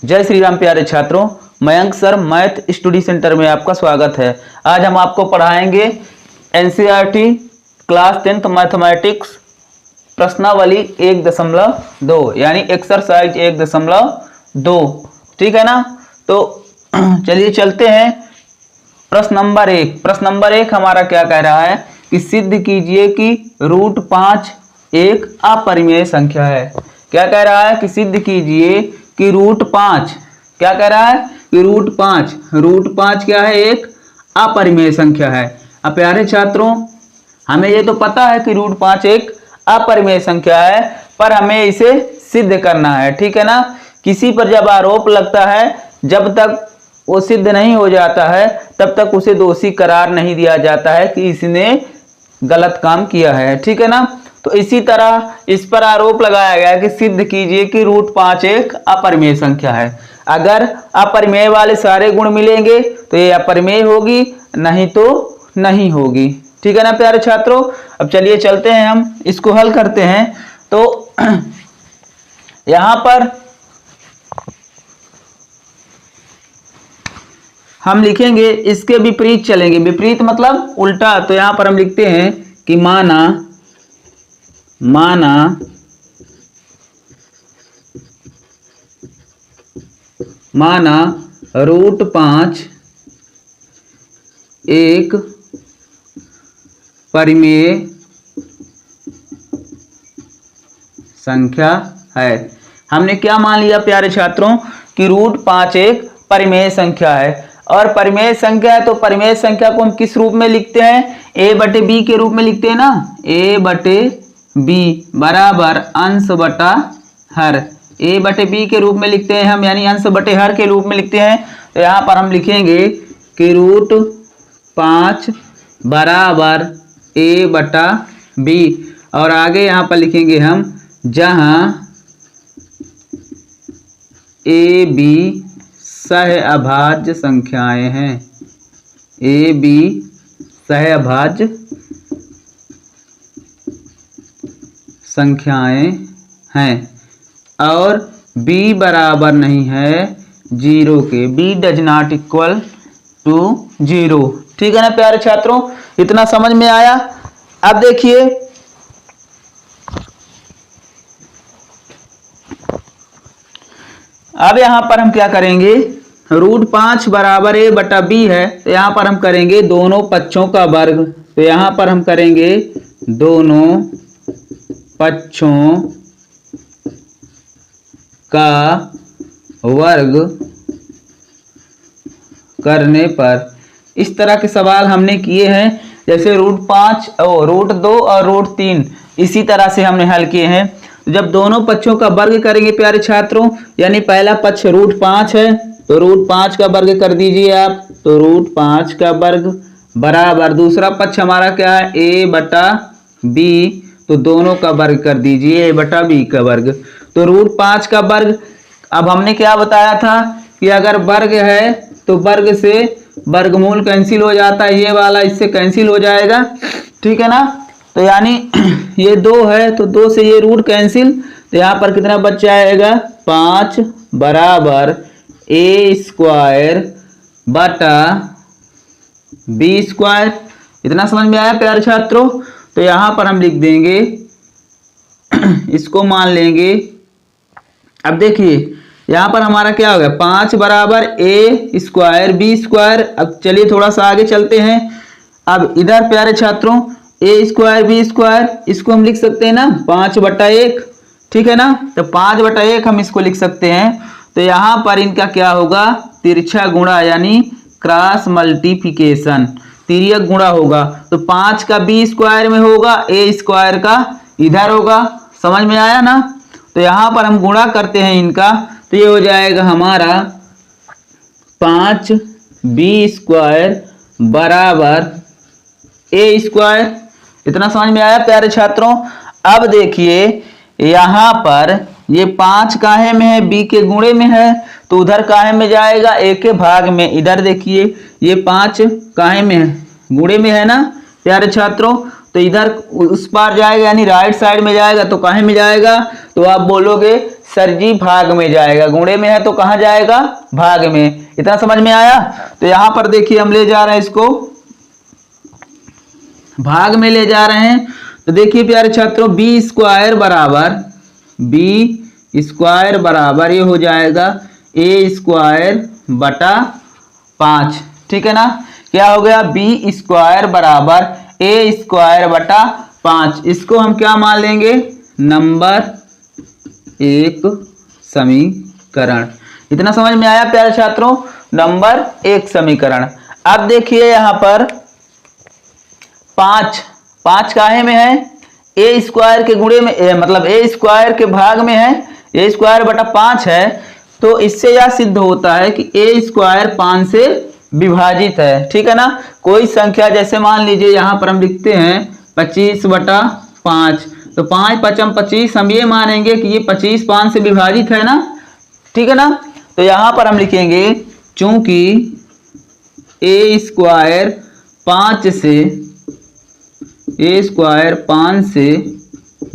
जय श्री राम प्यारे छात्रों, Mayank sir math study centre में आपका स्वागत है। आज हम आपको पढ़ाएंगे एनसीईआरटी क्लास 10th मैथमेटिक्स प्रश्नावली 1.2 यानी एक्सरसाइज 1.2। ठीक है ना। तो चलिए चलते हैं। प्रश्न नंबर एक हमारा क्या कह रहा है कि सिद्ध कीजिए कि √5 एक अपरिमेय संख्या है। क्या कह रहा है कि सिद्ध कीजिए कि √5 क्या कह रहा है कि √5 क्या है, एक अपरिमेय संख्या है। अब प्यारे छात्रों, हमें ये तो पता है कि √5 एक अपरिमेय संख्या है, पर हमें इसे सिद्ध करना है। ठीक है ना। किसी पर जब आरोप लगता है, जब तक वो सिद्ध नहीं हो जाता है तब तक उसे दोषी करार नहीं दिया जाता है कि इसने गलत काम किया है। ठीक है ना। तो इसी तरह इस पर आरोप लगाया गया कि सिद्ध कीजिए कि √5 एक अपरिमेय संख्या है। अगर अपरिमेय वाले सारे गुण मिलेंगे तो ये अपरिमेय होगी, नहीं तो नहीं होगी। ठीक है ना प्यारे छात्रों। अब चलिए चलते हैं, हम इसको हल करते हैं। तो यहां पर हम लिखेंगे, इसके विपरीत चलेंगे। विपरीत मतलब उल्टा। तो यहां पर हम लिखते हैं कि माना √5 एक परिमेय संख्या है। हमने क्या मान लिया प्यारे छात्रों कि √5 एक परिमेय संख्या है। और परिमेय संख्या है तो परिमेय संख्या को हम किस रूप में लिखते हैं, a/b के रूप में लिखते हैं ना। a/b बराबर अंश बटा हर। a/b के रूप में लिखते हैं हम, यानी अंश बटे हर के रूप में लिखते हैं। तो यहाँ पर हम लिखेंगे कि √5 बराबर a/b और आगे यहाँ पर लिखेंगे हम जहाँ a b सहअभाज्य संख्याएं हैं। a b सहअभाज्य संख्याएं हैं और b बराबर नहीं है 0 के। b does not equal to 0। ठीक है ना प्यारे छात्रों, इतना समझ में आया। अब देखिए, अब यहां पर हम क्या करेंगे, √5 बराबर a/b है तो यहां पर हम करेंगे दोनों पक्षों का वर्ग। तो यहां पर हम करेंगे दोनों पक्षों का वर्ग करने पर इस तरह के सवाल हमने किए हैं, जैसे √5 और √2 और √3 इसी तरह से हमने हल किए हैं। जब दोनों पक्षों का वर्ग करेंगे प्यारे छात्रों, यानी पहला पक्ष √5 है तो √5 का वर्ग कर दीजिए आप, तो √5 का वर्ग बराबर दूसरा पक्ष हमारा क्या है, a/b, तो दोनों का वर्ग कर दीजिए a/b का वर्ग। तो √5 का वर्ग, अब हमने क्या बताया था कि अगर वर्ग है तो वर्ग से वर्गमूल कैंसिल हो जाता है, ये वाला इससे कैंसिल हो जाएगा। ठीक है ना। तो यानी ये 2 है तो 2 से ये रूट कैंसिल, तो यहाँ पर कितना बच जाएगा, 5 बराबर a² बटा b²। इतना समझ में आया प्यारे छात्रों। तो यहाँ पर हम लिख देंगे, इसको मान लेंगे। अब देखिए यहाँ पर हमारा क्या हो गया, 5 बराबर a² b²। अब चलिए थोड़ा सा आगे चलते हैं। अब इधर प्यारे छात्रों a² b², इसको हम लिख सकते हैं ना 5/1। ठीक है ना। तो 5/1 हम इसको लिख सकते हैं। तो यहाँ पर इनका क्या होगा, तिरछा गुणा यानी क्रॉस मल्टीप्लिकेशन, तिर्यक गुणा होगा। तो 5 का b² में होगा, a² का इधर होगा। समझ में आया ना। तो यहाँ पर हम गुणा करते हैं इनका, तो ये हो जाएगा हमारा 5b² बराबर a²। इतना समझ में आया प्यारे छात्रों। अब देखिए यहाँ पर ये 5 काहे में है, b के गुणे में है, तो उधर काहे में जाएगा, a के भाग में। इधर देखिए ये 5 काहे में है, गुणे में है ना प्यारे छात्रों। तो इधर उस पार जाएगा यानी राइट साइड में जाएगा तो कहाँ में जाएगा, तो आप बोलोगे सर जी भाग में जाएगा। गुणे में है तो कहाँ जाएगा, भाग में। इतना समझ में आया। तो यहां पर देखिए हम ले जा रहे हैं इसको भाग में ले जा रहे हैं। तो देखिए प्यारे छात्रों बी स्क्वायर बराबर ये हो जाएगा ए स्क्वायर बटा 5। ठीक है ना, क्या हो गया, बी स्क्वायर बराबर ए स्क्वायर बटा 5। इसको हम क्या मान लेंगे, नंबर 1 समीकरण। इतना समझ में आया प्यारे छात्रों, नंबर 1 समीकरण। अब देखिए यहां पर 5 काहे में है, ए स्क्वायर के गुणे में मतलब ए स्क्वायर के भाग में है, ए स्क्वायर बटा 5 है। तो इससे यह सिद्ध होता है कि ए स्क्वायर 5 से विभाजित है। ठीक है ना, कोई संख्या जैसे मान लीजिए यहां पर हम लिखते हैं 25 बटा 5, तो 5 पचम 25 हम ये मानेंगे कि ये 25 5 से विभाजित है ना। ठीक है ना, तो यहां पर हम लिखेंगे चूंकि ए स्क्वायर 5 से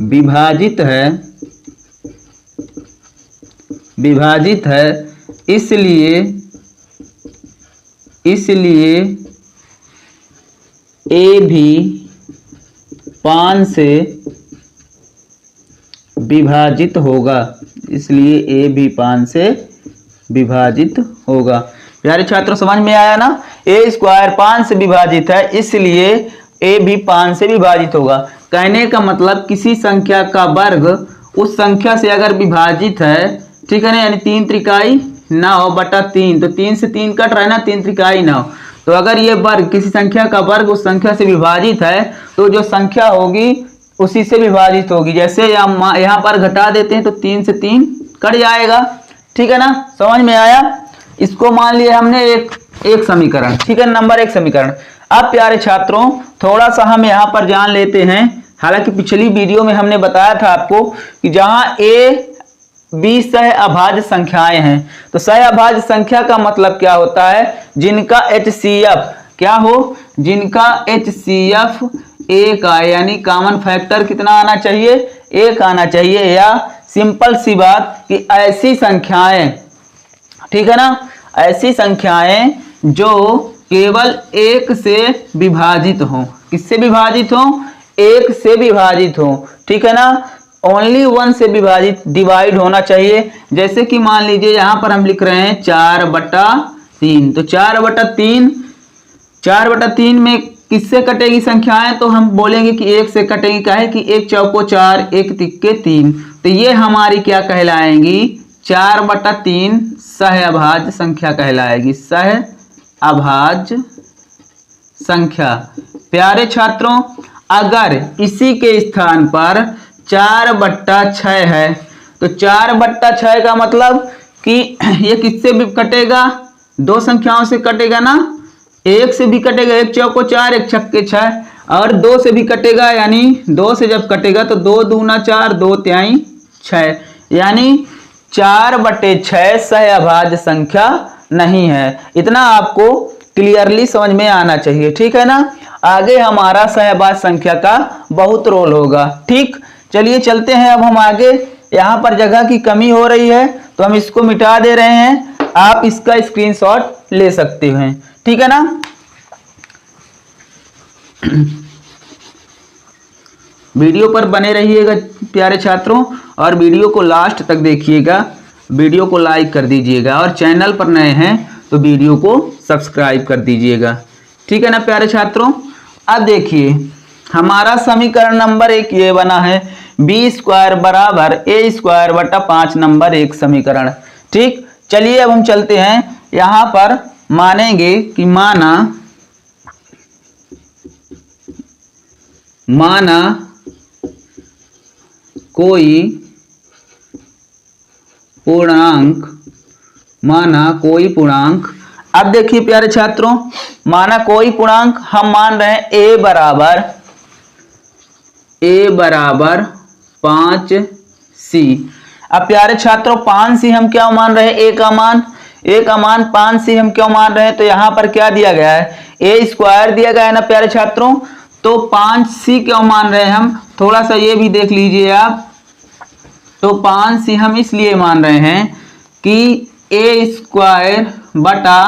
विभाजित है इसलिए ए भी 5 से विभाजित होगा, इसलिए ए भी 5 से विभाजित होगा। प्यारे छात्रों समझ में आया ना, ए स्क्वायर 5 से विभाजित है इसलिए ए भी 5 से विभाजित होगा। कहने का मतलब किसी संख्या का वर्ग उस संख्या से अगर विभाजित है, ठीक है ना, यानी 3 त्रिकाई 9 बटा 3, तो 3 से 3 कट रहा है ना, 3 त्रिकाई 9। तो अगर ये वर्ग किसी संख्या का वर्ग उस संख्या से विभाजित है तो जो संख्या होगी उसी से विभाजित होगी। जैसे यहाँ पर घटा देते हैं तो 3 से 3 कट जाएगा। ठीक है ना, समझ में आया। इसको मान लिया हमने एक समीकरण। ठीक है, नंबर 1 समीकरण। अब प्यारे छात्रों थोड़ा सा हम यहाँ पर जान लेते हैं। हालांकि पिछली वीडियो में हमने बताया था आपको कि जहां ए बी सह अभाज्य संख्याएं हैं, तो सह अभाज्य संख्या का मतलब क्या होता है, जिनका HCF क्या हो, जिनका HCF 1 आए, यानी कॉमन फैक्टर कितना आना चाहिए, 1 आना चाहिए। या सिंपल सी बात कि ऐसी संख्याएं, ठीक है ना, ऐसी संख्याएं जो केवल 1 से विभाजित हो। किससे विभाजित हो, 1 से विभाजित हो। ठीक है ना, ओनली 1 से विभाजित डिवाइड होना चाहिए। जैसे कि मान लीजिए यहां पर हम लिख रहे हैं 4 बटा 3, तो 4 बटा 3 में किससे कटेगी संख्याएं, तो हम बोलेंगे कि 1 से कटेगी। क्या है कि 1 चौको 4, 1 तिक्के 3, तो ये हमारी क्या कहलाएंगी, 4 बटा 3 सह अभाज्य संख्या कहलाएगी, सह अभाज्य संख्या। प्यारे छात्रों अगर इसी के स्थान पर 4 बट्टा 6 है, तो 4 बट्टा 6 का मतलब कि ये किससे भी कटेगा, 2 संख्याओं से कटेगा ना, 1 से भी कटेगा, 1 चौको 4, 1 छक्के 6, और 2 से भी कटेगा, यानी 2 से जब कटेगा तो 2 दूना 4, 2 तिहाई 6, यानी 4 बटे 6 सह अभाज्य संख्या नहीं है। इतना आपको क्लियरली समझ में आना चाहिए। ठीक है ना, आगे हमारा सह अभाज्य संख्या का बहुत रोल होगा। ठीक, चलिए चलते हैं अब हम आगे। यहाँ पर जगह की कमी हो रही है तो हम इसको मिटा दे रहे हैं, आप इसका स्क्रीनशॉट ले सकते हैं। ठीक है ना, वीडियो पर बने रहिएगा प्यारे छात्रों, और वीडियो को लास्ट तक देखिएगा। वीडियो को लाइक कर दीजिएगा, और चैनल पर नए हैं तो वीडियो को सब्सक्राइब कर दीजिएगा। ठीक है ना प्यारे छात्रों, अब देखिए हमारा समीकरण नंबर 1 ये बना है, बी स्क्वायर बराबर ए स्क्वायर बटा 5, नंबर 1 समीकरण। ठीक, चलिए अब हम चलते हैं। यहां पर मानेंगे कि माना कोई पूर्णांक, अब देखिए प्यारे छात्रों, माना कोई पूर्णांक हम मान रहे हैं a बराबर 5c। अब प्यारे छात्रों 5c हम क्या मान रहे हैं, a का मान 5c हम क्यों मान रहे हैं, तो यहां पर क्या दिया गया है, a स्क्वायर दिया गया है ना प्यारे छात्रों, तो 5c क्यों मान रहे हैं हम, थोड़ा सा ये भी देख लीजिए आप। तो 5c हम इसलिए मान रहे हैं कि ए स्क्वायर बटा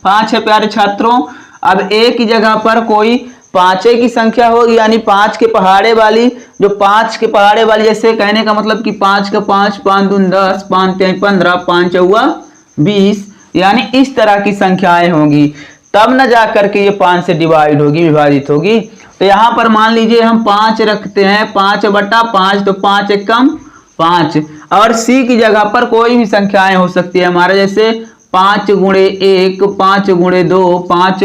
5 है प्यारे छात्रों। अब ए की जगह पर कोई पांचे की संख्या होगी, यानी 5 के पहाड़े वाली, जो 5 के पहाड़े वाली, जैसे कहने का मतलब कि 5 का 5, 5 दूनी 10, 5 3 15, 5 चौवा 20, यानी इस तरह की संख्याएं होंगी, तब न जा करके ये 5 से डिवाइड होगी, विभाजित होगी। तो यहाँ पर मान लीजिए हम 5 रखते हैं, 5 बटा 5, तो 5 एक कम 5, और सी की जगह पर कोई भी संख्याएं हो सकती है हमारे, जैसे 5 गुणे 1, 5 गुणे 2, 5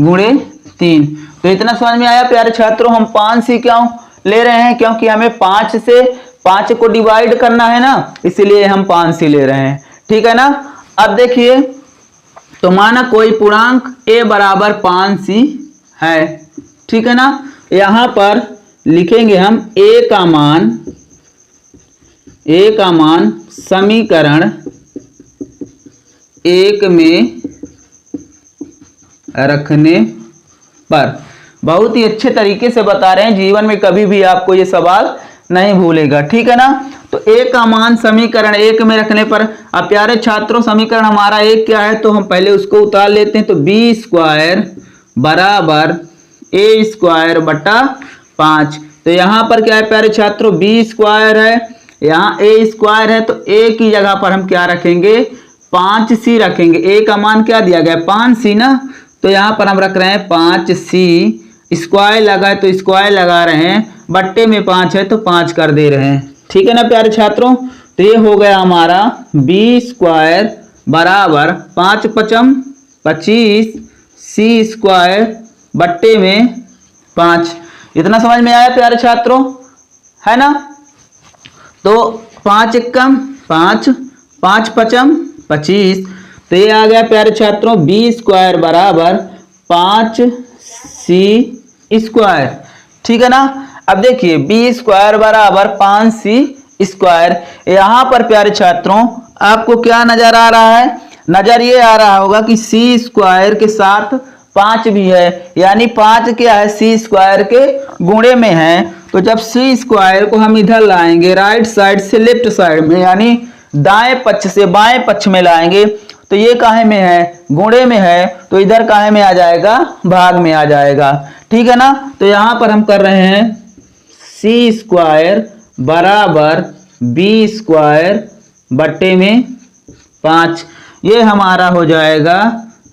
गुणे 3। तो इतना समझ में आया प्यारे छात्रों। हम 5c क्यों ले रहे हैं, क्योंकि हमें 5 से 5 को डिवाइड करना है ना, इसलिए हम 5c ले रहे हैं, ठीक है ना। अब देखिए, तो माना कोई पूर्णांक a बराबर 5c है, ठीक है ना। यहां पर लिखेंगे हम a का मान समीकरण 1 में रखने पर, बहुत ही अच्छे तरीके से बता रहे हैं, जीवन में कभी भी आपको ये सवाल नहीं भूलेगा, ठीक है ना। तो a का मान समीकरण 1 में रखने पर, अब प्यारे छात्रों समीकरण हमारा 1 क्या है, तो हम पहले उसको उतार लेते हैं। तो b स्क्वायर बराबर a स्क्वायर बटा 5। तो यहाँ पर क्या है प्यारे छात्रों, b स्क्वायर है, यहाँ a स्क्वायर है, तो a की जगह पर हम क्या रखेंगे, 5c रखेंगे। a का मान क्या दिया गया, 5c ना, तो यहाँ पर हम रख रहे हैं 5c, स्क्वायर लगाए तो स्क्वायर लगा रहे हैं, बट्टे में 5 है तो 5 कर दे रहे हैं, ठीक है ना प्यारे छात्रों। तो ये हो गया हमारा b स्क्वायर बराबर 5 पचम 25, c स्क्वायर बट्टे में 5। इतना समझ में आया प्यारे छात्रों, है ना। तो 5 एकम 5, 5 पचम 25, तो ये आ गया प्यारे छात्रों b स्क्वायर बराबर 5c स्क्वायर, ठीक है ना। अब देखिए b स्क्वायर बराबर 5c स्क्वायर, यहाँ पर प्यारे छात्रों आपको क्या नजर आ रहा है, नजर ये आ रहा होगा कि c स्क्वायर के साथ 5 भी है, यानी 5 क्या है, c स्क्वायर के गुणे में है। तो जब c स्क्वायर को हम इधर लाएंगे, राइट साइड से लेफ्ट साइड में, यानी दाएं पक्ष से बाएं पक्ष में लाएंगे, तो ये काहे में है, गुणे में है, तो इधर काहे में आ जाएगा, भाग में आ जाएगा, ठीक है ना। तो यहां पर हम कर रहे हैं c स्क्वायर बराबर b स्क्वायर बट्टे में 5, ये हमारा हो जाएगा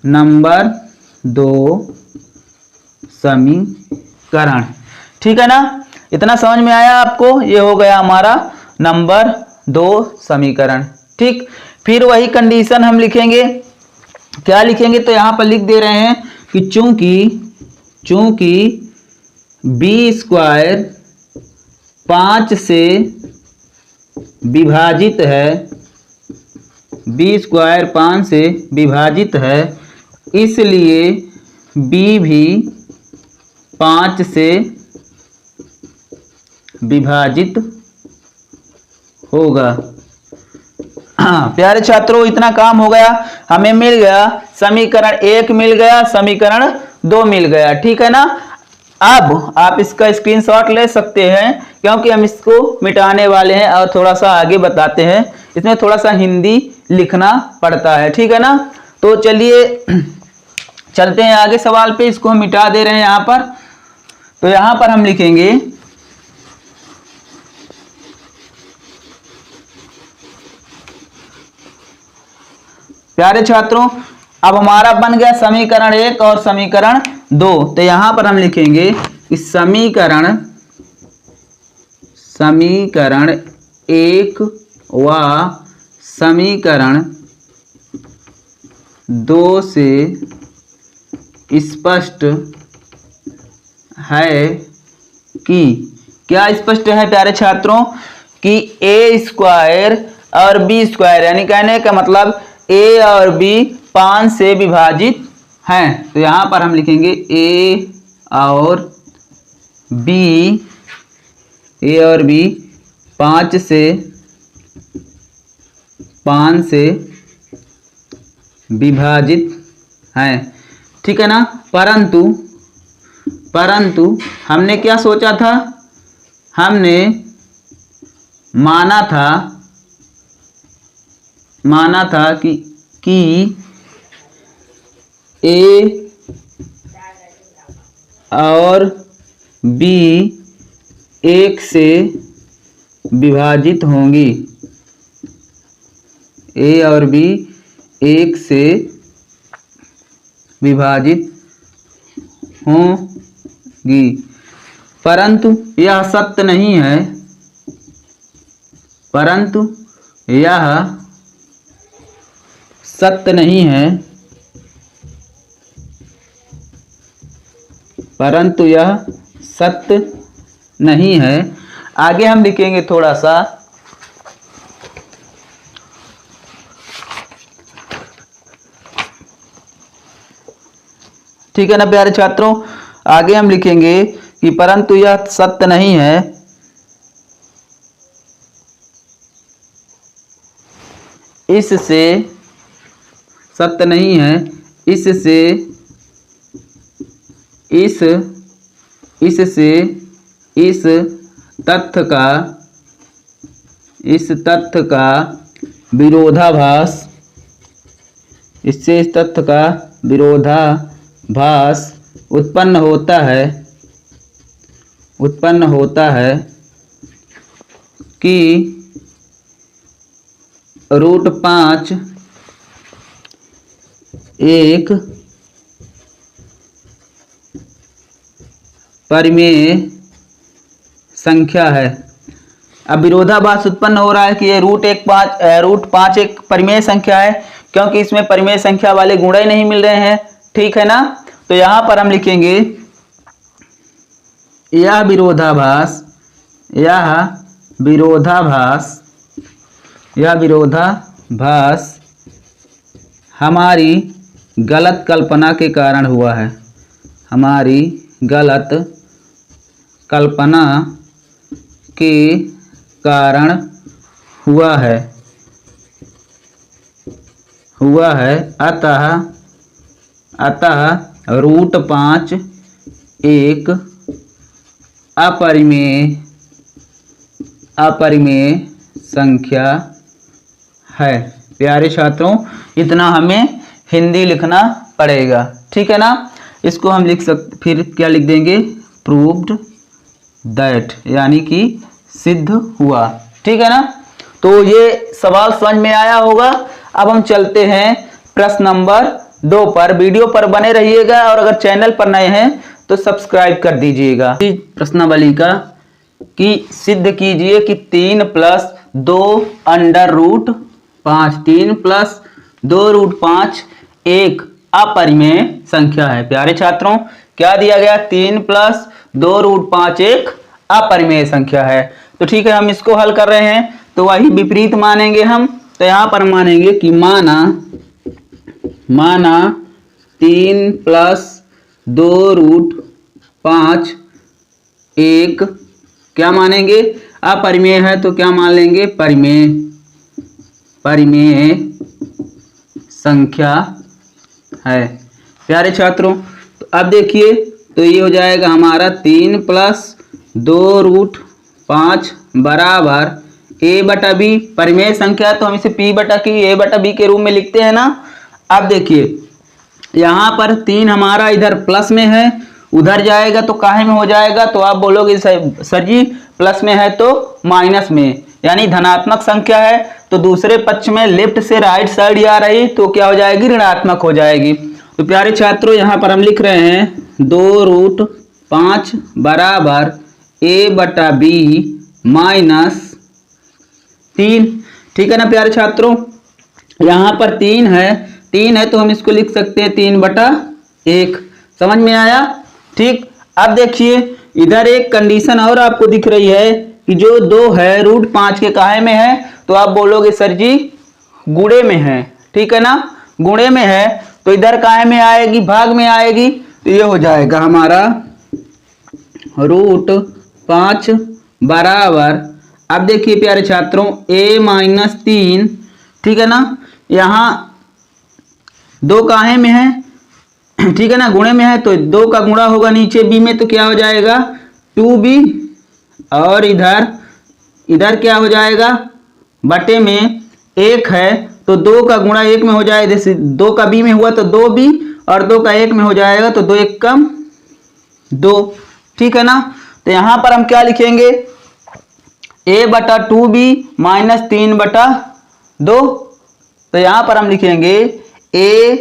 नंबर 2 समीकरण, ठीक है ना। इतना समझ में आया आपको, ये हो गया हमारा नंबर 2 समीकरण, ठीक। फिर वही कंडीशन हम लिखेंगे, क्या लिखेंगे, तो यहां पर लिख दे रहे हैं कि चूंकि b स्क्वायर 5 से विभाजित है, b स्क्वायर 5 से विभाजित है, इसलिए b भी 5 से विभाजित होगा। हाँ प्यारे छात्रों, इतना काम हो गया, हमें मिल गया समीकरण 1 मिल गया, समीकरण 2 मिल गया, ठीक है ना। अब आप इसका स्क्रीनशॉट ले सकते हैं, क्योंकि हम इसको मिटाने वाले हैं और थोड़ा सा आगे बताते हैं, इसमें थोड़ा सा हिंदी लिखना पड़ता है, ठीक है ना। तो चलिए चलते हैं आगे सवाल पे, इसको हम मिटा दे रहे हैं यहाँ पर। तो यहाँ पर हम लिखेंगे प्यारे छात्रों, अब हमारा बन गया समीकरण 1 और समीकरण 2। तो यहां पर हम लिखेंगे कि समीकरण 1 व समीकरण 2 से स्पष्ट है कि, क्या स्पष्ट है प्यारे छात्रों, कि a स्क्वायर और b स्क्वायर, यानी कहने का मतलब a और b 5 से विभाजित हैं। तो यहां पर हम लिखेंगे a और b 5 से विभाजित हैं, ठीक है ना। परंतु हमने क्या सोचा था, हमने माना था कि ए और बी एक से विभाजित होंगी, ए और बी एक से विभाजित होंगी, परंतु यह सत्य नहीं है, परंतु यह सत्य नहीं है, परंतु यह सत्य नहीं है। आगे हम लिखेंगे थोड़ा सा, ठीक है ना प्यारे छात्रों। आगे हम लिखेंगे कि परंतु यह सत्य नहीं है, इससे सत्य नहीं है, इससे इस तथ्य का विरोधाभास, इससे इस तथ्य का विरोधाभास उत्पन्न होता है कि √5 एक परिमेय संख्या है। अब विरोधाभास उत्पन्न हो रहा है कि ये √5 एक परिमेय संख्या है, क्योंकि इसमें परिमेय संख्या वाले गुण ही नहीं मिल रहे हैं, ठीक है ना। तो यहां पर हम लिखेंगे यह विरोधाभास हमारी गलत कल्पना के कारण हुआ है, हमारी गलत कल्पना के कारण हुआ है। अतः √5 एक अपरिमेय संख्या है। प्यारे छात्रों, इतना हमें हिंदी लिखना पड़ेगा, ठीक है ना। इसको हम फिर क्या लिख देंगे, प्रूव्ड दैट, यानी कि सिद्ध हुआ, ठीक है ना। तो ये सवाल समझ में आया होगा। अब हम चलते हैं प्रश्न नंबर 2 पर। वीडियो पर बने रहिएगा और अगर चैनल पर नए हैं तो सब्सक्राइब कर दीजिएगा। प्रश्नावली का कि सिद्ध कीजिए कि 3 + 2 √5, 3 + 2 √5 एक अपरिमेय संख्या है। प्यारे छात्रों, क्या दिया गया, 3 + 2 √5 एक अपरिमेय संख्या है। तो ठीक है, हम इसको हल कर रहे हैं, तो वही विपरीत मानेंगे हम। तो यहां पर मानेंगे कि माना 3 + 2 √5 एक क्या मानेंगे, अपरिमेय है, तो क्या मान लेंगे, परिमेय संख्या है। प्यारे छात्रों, तो अब देखिए, तो ये हो जाएगा हमारा 3 + 2 √5 बराबर a/b। परिमेय संख्या तो हम इसे a/b के रूप में लिखते हैं ना। अब देखिए, यहाँ पर 3 हमारा इधर प्लस में है, उधर जाएगा तो काहे में हो जाएगा, तो आप बोलोगे सर जी प्लस में है तो माइनस में, यानी धनात्मक संख्या है, तो दूसरे पक्ष में लेफ्ट से राइट साइड आ रही तो क्या हो जाएगी, ऋणात्मक हो जाएगी। तो प्यारे छात्रों, यहाँ पर हम लिख रहे हैं 2 √5 बराबर a/b -3, ठीक है ना प्यारे छात्रों। यहाँ पर 3 है तो हम इसको लिख सकते हैं 3/1। समझ में आया, ठीक। अब देखिए, इधर एक कंडीशन और आपको दिख रही है कि जो 2 है √5 के काहे में है, तो आप बोलोगे सर जी गुणे में है, ठीक है ना, गुणे में है, तो इधर काहे में आएगी, भाग में आएगी, तो ये हो जाएगा हमारा √5 बराबर, अब देखिए प्यारे छात्रों a-3, ठीक है ना। यहाँ 2 काहे में है, ठीक है ना, गुणे में है तो 2 का गुणा होगा नीचे b में, तो क्या हो जाएगा 2b, और इधर क्या हो जाएगा बटे में 1 है तो 2 का गुणा 1 में हो जाएगा, जैसे 2 का b में हुआ तो 2b, और 2 का 1 में हो जाएगा तो 2 1 कम 2। ठीक है ना, तो यहां पर हम क्या लिखेंगे a बटा 2b माइनस 3/2, तो यहां पर हम लिखेंगे a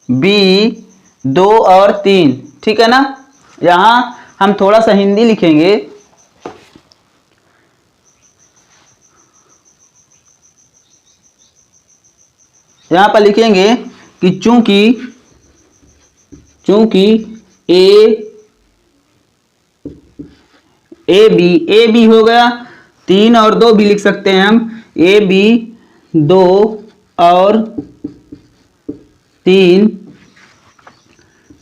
b 2 और 3। ठीक है ना, यहां हम थोड़ा सा हिंदी लिखेंगे, यहां पर लिखेंगे कि चूंकि ए बी हो गया 3 और 2 भी लिख सकते हैं हम, ए बी 2 और 3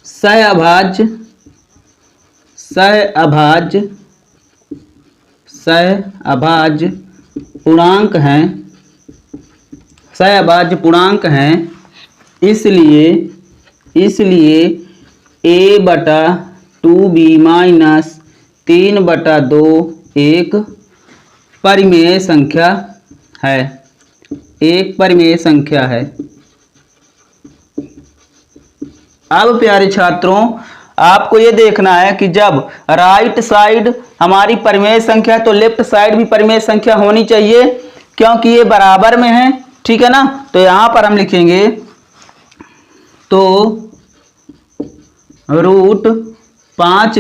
सहअभाज्य पूर्णांक हैं, सहअभाज्य पूर्णांक हैं, इसलिए a बटा 2b माइनस 3/2 एक परिमेय संख्या है, एक परिमेय संख्या है। अब प्यारे छात्रों आपको ये देखना है कि जब राइट साइड हमारी परिमेय संख्या तो लेफ्ट साइड भी परिमेय संख्या होनी चाहिए, क्योंकि ये बराबर में है। ठीक है ना, तो यहां पर हम लिखेंगे तो रूट 5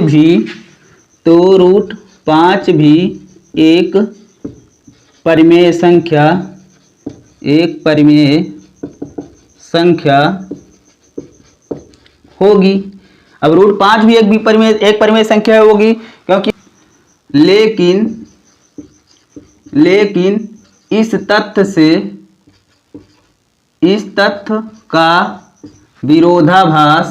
भी एक परिमेय संख्या होगी। अब रूट 5 भी एक परिमेय संख्या होगी, क्योंकि लेकिन इस तथ्य का विरोधाभास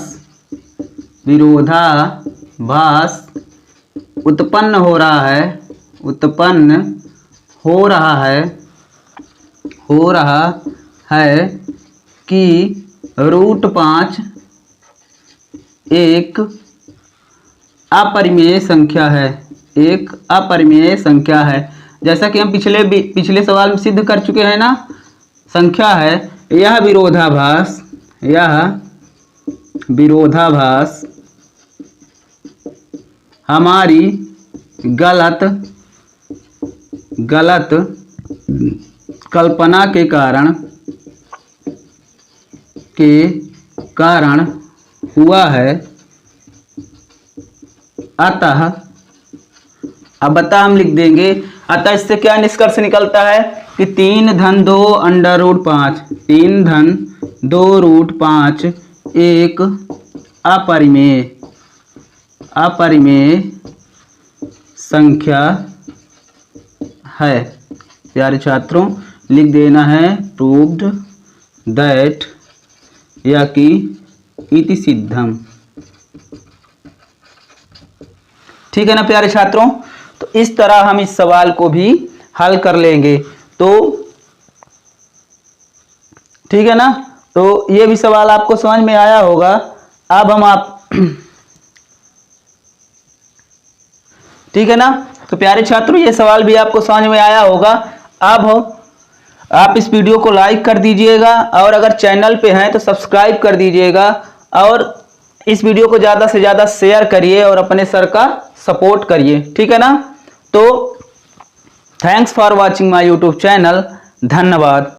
उत्पन्न हो रहा है कि रूट 5 एक अपरिमेय संख्या है, जैसा कि हम पिछले सवाल में सिद्ध कर चुके हैं ना, संख्या है। यह विरोधाभास हमारी गलत कल्पना के कारण हुआ है। अतः हम लिख देंगे, अतः इससे क्या निष्कर्ष निकलता है कि 3 धन 2 अंडर रूट 5, 3 धन 2 रूट 5 एक अपरिमेय संख्या है। प्यारे छात्रों लिख देना है प्रूव्ड दैट, या कि इति सिद्धम। ठीक है ना प्यारे छात्रों, तो इस तरह हम इस सवाल को भी हल कर लेंगे। तो ठीक है ना, तो ये भी सवाल आपको समझ में आया होगा। अब हम ठीक है ना, तो प्यारे छात्रों ये सवाल भी आपको समझ में आया होगा। अब आप इस वीडियो को लाइक कर दीजिएगा, और अगर चैनल पे हैं तो सब्सक्राइब कर दीजिएगा, और इस वीडियो को ज़्यादा से ज़्यादा शेयर करिए और अपने सर का सपोर्ट करिए। ठीक है ना, तो thanks for watching my YouTube channel. धन्यवाद।